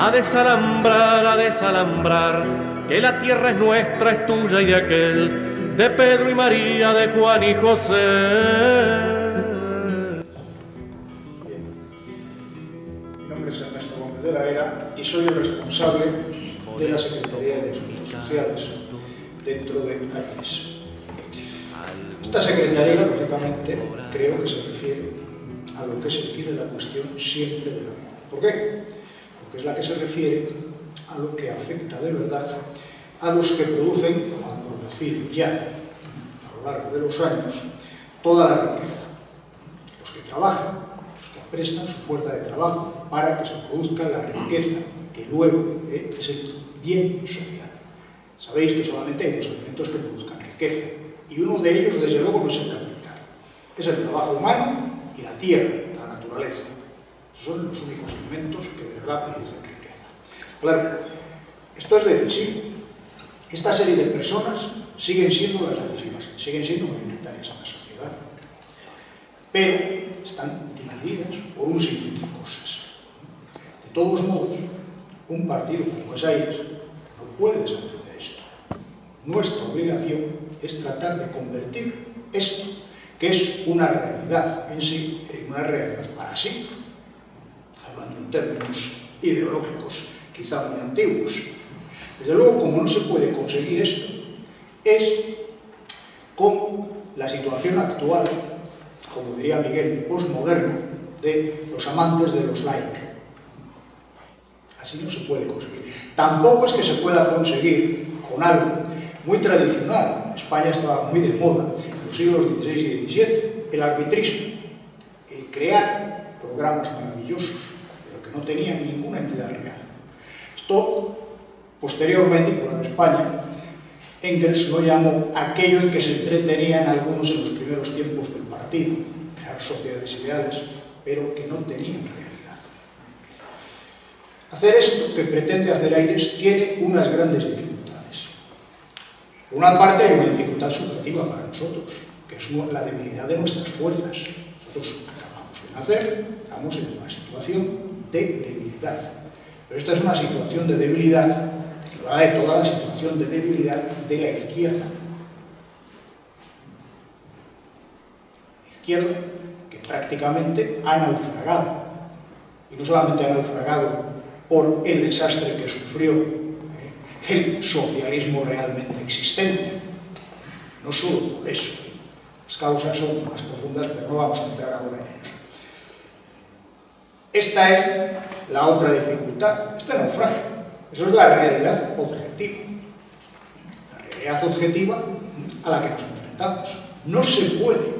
a desalambrar, que la tierra es nuestra, es tuya y de aquel, de Pedro y María, de Juan y José. Bien. Mi nombre es Ernesto Gómez de la Era y soy el responsable de la Secretaría de Asuntos Sociales dentro de AIRES. Esta secretaría, lógicamente, creo que se refiere a lo que es el quid de la cuestión siempre de la vida. ¿Por qué? Porque es la que se refiere a lo que afecta de verdad a los que producen, o han producido ya a lo largo de los años, toda la riqueza. Los que trabajan, los que prestan su fuerza de trabajo para que se produzca la riqueza, que luego es el bien social. Sabéis que solamente hay dos elementos que produzcan riqueza, y uno de ellos, desde luego, no es el capital. Es el trabajo humano y la tierra, la naturaleza. Esos son los únicos elementos que de verdad producen riqueza. Claro, esto es decisivo. Esta serie de personas siguen siendo las decisivas, siguen siendo mayoritarias en la sociedad, pero están divididas por un sinfín de cosas. De todos modos, un partido como es AIRES no puede desentender esto. Nuestra obligación es tratar de convertir esto, que es una realidad en sí, en una realidad para sí, hablando en términos ideológicos quizá muy antiguos. Desde luego, como no se puede conseguir esto, es con la situación actual, como diría Miguel, postmoderna, de los amantes de los like. Así no se puede conseguir. Tampoco es que se pueda conseguir con algo muy tradicional. En España estaba muy de moda en los siglos XVI y XVII, el arbitrismo, el crear programas maravillosos, pero que no tenían ninguna entidad real. Esto, posteriormente, fuera de España, Engels lo llamó aquello en que se entretenían algunos en los primeros tiempos del partido, crear sociedades ideales, pero que no tenían realidad. Hacer esto que pretende hacer AIRES tiene unas grandes dificultades. Por una parte, hay una dificultad subjetiva para nosotros, que es la debilidad de nuestras fuerzas. Nosotros acabamos de nacer, estamos en una situación de debilidad. Pero esta es una situación de debilidad derivada de toda la situación de debilidad de la izquierda. La izquierda que prácticamente ha naufragado. Y no solamente ha naufragado por el desastre que sufrió el socialismo realmente existente. No solo por eso. Las causas son más profundas, pero no vamos a entrar ahora en ello. Esta es la otra dificultad, este naufragio. Eso es la realidad objetiva. La realidad objetiva a la que nos enfrentamos. No se puede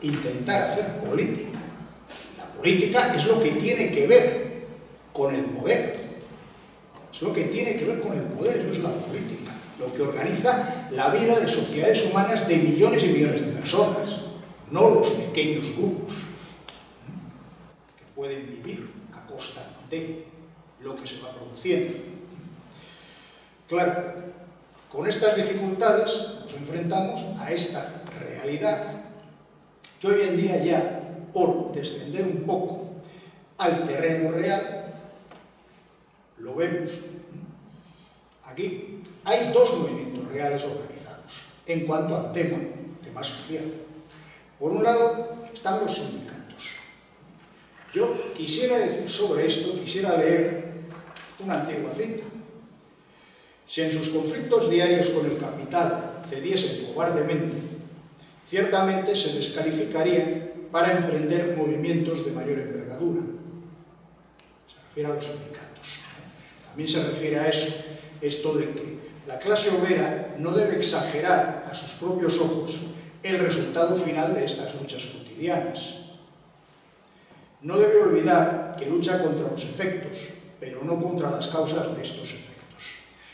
intentar hacer política. La política es lo que tiene que ver con el poder. Es lo que tiene que ver con el poder, eso es la política. Lo que organiza la vida de sociedades humanas de millones y millones de personas, no los pequeños grupos que pueden vivir a costa de lo que se va produciendo. Claro, con estas dificultades nos enfrentamos a esta realidad que hoy en día ya, por descender un poco al terreno real, lo vemos. Aquí hay dos movimientos reales organizados en cuanto al tema social. Por un lado están los sindicatos. Yo quisiera decir sobre esto, quisiera leer una antigua cita. Si en sus conflictos diarios con el capital cediesen cobardemente, ciertamente se descalificarían para emprender movimientos de mayor envergadura. Se refiere a los sindicatos. También se refiere a eso, esto de que la clase obrera no debe exagerar a sus propios ojos el resultado final de estas luchas cotidianas. No debe olvidar que lucha contra los efectos, pero no contra las causas de estos efectos.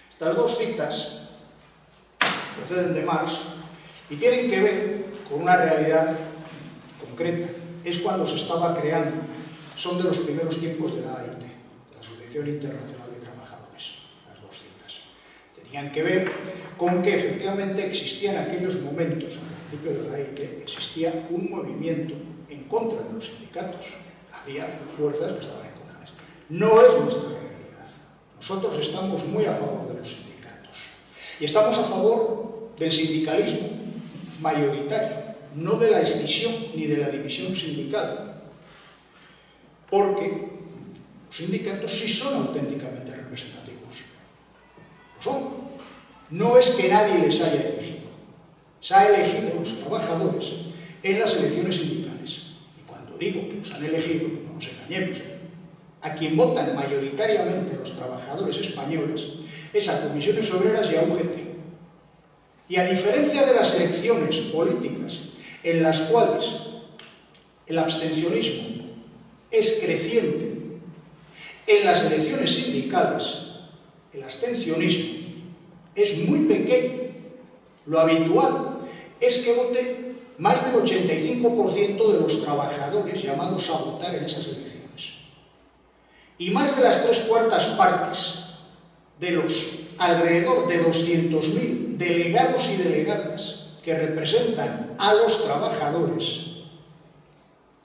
Estas dos citas proceden de Marx y tienen que ver con una realidad concreta. Es cuando se estaba creando, son de los primeros tiempos de la AIT, de la Asociación Internacional de Trabajadores, las dos citas. Tenían que ver con que efectivamente existían aquellos momentos, al principio de la AIT, existía un movimiento en contra de los sindicatos. Había fuerzas que estaban en contra de eso. No es nuestra realidad. Nosotros estamos muy a favor de los sindicatos. Y estamos a favor del sindicalismo mayoritario, no de la escisión ni de la división sindical. Porque los sindicatos sí son auténticamente representativos. Lo son. No es que nadie les haya elegido. Se ha elegido a los trabajadores en las elecciones sindicales. Y cuando digo que los han elegido, no nos engañemos, a quien votan mayoritariamente los trabajadores españoles es a Comisiones Obreras y a UGT. Y a diferencia de las elecciones políticas en las cuales el abstencionismo es creciente, en las elecciones sindicales el abstencionismo es muy pequeño. Lo habitual es que vote más del 85% de los trabajadores llamados a votar en esas elecciones. Y más de las 3/4 partes de los alrededor de 200.000 delegados y delegadas que representan a los trabajadores,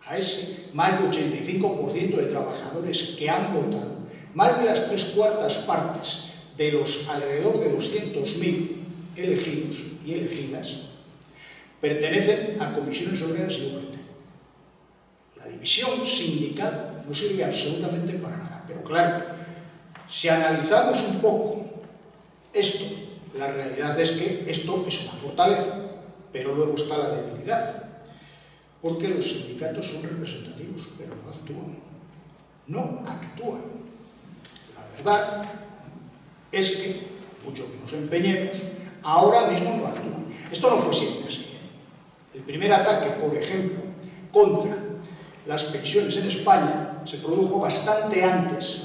a ese más del 85% de trabajadores que han votado, más de las 3/4 partes de los alrededor de 200.000 elegidos y elegidas, pertenecen a Comisiones Obreras y UGT. La división sindical no sirve absolutamente para nada. Pero claro, si analizamos un poco esto, la realidad es que esto es una fortaleza, pero luego está la debilidad. Porque los sindicatos son representativos, pero no actúan. No actúan. La verdad es que, mucho que nos empeñemos, ahora mismo no actúan. Esto no fue siempre así. El primer ataque, por ejemplo, contra las pensiones en España se produjo bastante antes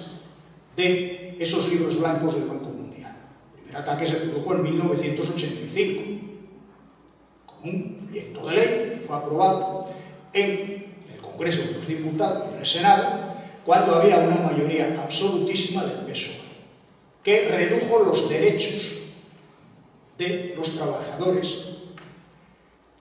de esos libros blancos del Banco Mundial. El primer ataque se produjo en 1985, con un proyecto de ley que fue aprobado en el Congreso de los Diputados y en el Senado, cuando había una mayoría absolutísima del PSOE, que redujo los derechos de los trabajadores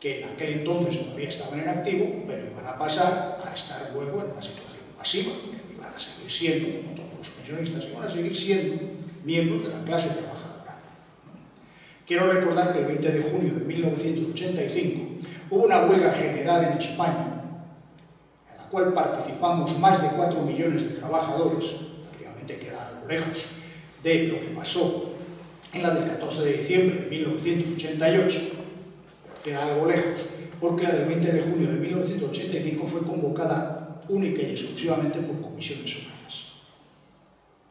que en aquel entonces todavía estaban en activo, pero iban a pasar a estar luego en una situación pasiva, iban a seguir siendo, como todos los pensionistas, iban a seguir siendo miembros de la clase trabajadora. Quiero recordar que el 20 de junio de 1985 hubo una huelga general en España, en la cual participamos más de 4 millones de trabajadores, efectivamente queda algo lejos de lo que pasó en la del 14 de diciembre de 1988, queda algo lejos, porque la del 20 de junio de 1985 fue convocada única y exclusivamente por comisiones obreras.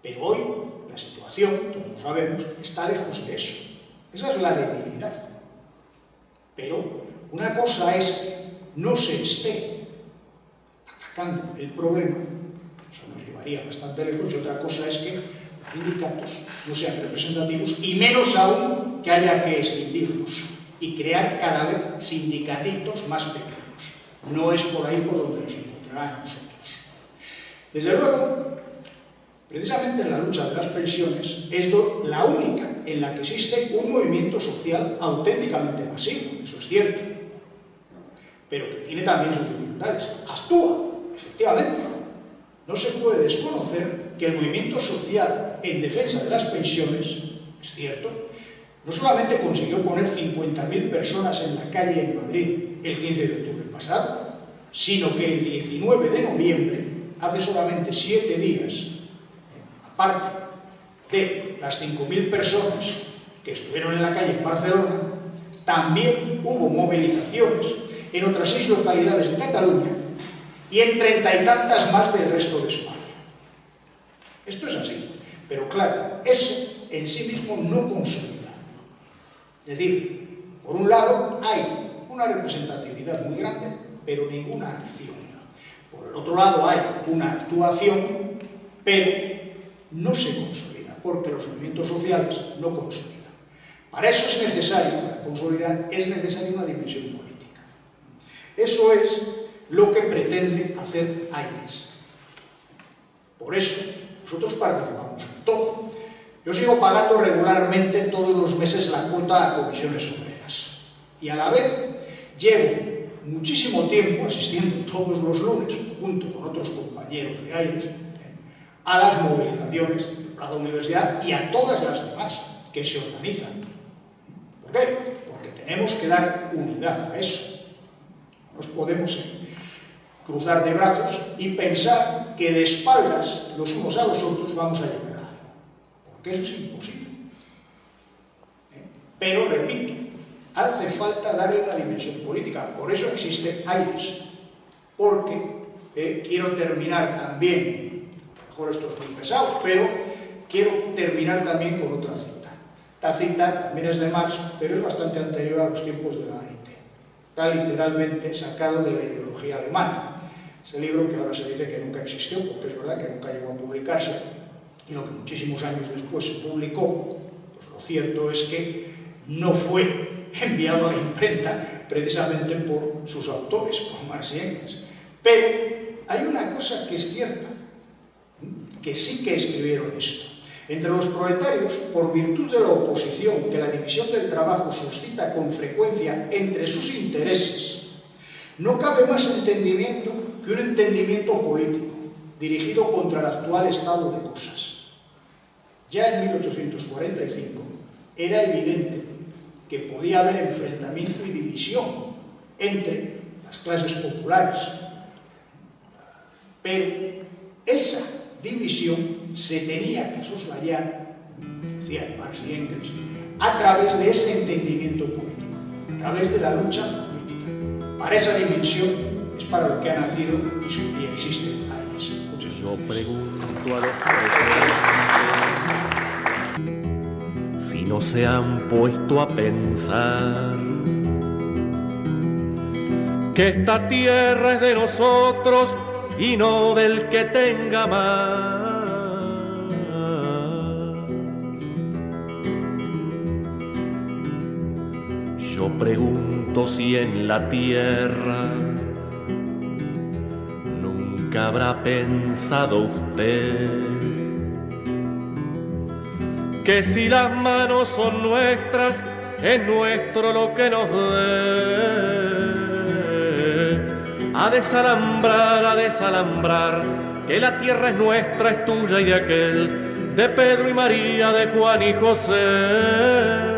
Pero hoy la situación, todos lo sabemos, está lejos de eso. Esa es la debilidad. Pero una cosa es que no se esté atacando el problema, eso nos llevaría bastante lejos, y otra cosa es que los sindicatos no sean representativos, y menos aún que haya que extinguirlos y crear cada vez sindicatitos más pequeños. No es por ahí por donde nos encontrarán nosotros. Desde luego, precisamente en la lucha de las pensiones es la única en la que existe un movimiento social auténticamente masivo, eso es cierto, pero que tiene también sus dificultades. Actúa, efectivamente. No se puede desconocer que el movimiento social en defensa de las pensiones, es cierto, no solamente consiguió poner 50.000 personas en la calle en Madrid el 15 de octubre pasado, sino que el 19 de noviembre, hace solamente 7 días, aparte de las 5.000 personas que estuvieron en la calle en Barcelona, también hubo movilizaciones en otras 6 localidades de Cataluña y en 30 y tantas más del resto de España. Esto es así, pero claro, eso en sí mismo no consolida. Es decir, por un lado hay una representatividad muy grande, pero ninguna acción. Por el otro lado hay una actuación, pero no se consolida, porque los movimientos sociales no consolidan. Para eso es necesario, para consolidar, es necesaria una dimensión política. Eso es lo que pretende hacer AIRES. Por eso nosotros participamos en todo. Yo sigo pagando regularmente todos los meses la cuota a comisiones obreras. Y a la vez llevo muchísimo tiempo asistiendo todos los lunes, junto con otros compañeros de AIRES, a las movilizaciones de a la universidad y a todas las demás que se organizan. ¿Por qué? Porque tenemos que dar unidad a eso. No nos podemos cruzar de brazos y pensar que de espaldas los unos a los otros vamos a llegar a algo, porque eso es imposible. Pero, repito, hace falta darle una dimensión política, por eso existe AIRES, porque quiero terminar también, mejor esto es muy pesado, pero quiero terminar también con otra cita. Esta cita también es de Marx, pero es bastante anterior a los tiempos de la AIT. Está literalmente sacado de la ideología alemana. Ese libro que ahora se dice que nunca existió, porque es verdad que nunca llegó a publicarse, y lo que muchísimos años después se publicó, pues lo cierto es que no fue enviado a la imprenta precisamente por sus autores, por Marx y Engels. Pero hay una cosa que es cierta, que sí que escribieron esto. Entre los proletarios, por virtud de la oposición que la división del trabajo suscita con frecuencia entre sus intereses, no cabe más entendimiento que un entendimiento político, dirigido contra el actual estado de cosas. Ya en 1845 era evidente que podía haber enfrentamiento y división entre las clases populares, pero esa división se tenía que soslayar, decían Marx y Engels, a través de ese entendimiento político, a través de la lucha política. Para esa dimensión es para lo que ha nacido y existe AIRES. Muchas gracias. Yo pregunto a los presentes si no se han puesto a pensar que esta tierra es de nosotros y no del que tenga más. Yo pregunto si en la tierra nunca habrá pensado usted que si las manos son nuestras, es nuestro lo que nos dé. A desalambrar, que la tierra es nuestra, es tuya y de aquel, de Pedro y María, de Juan y José.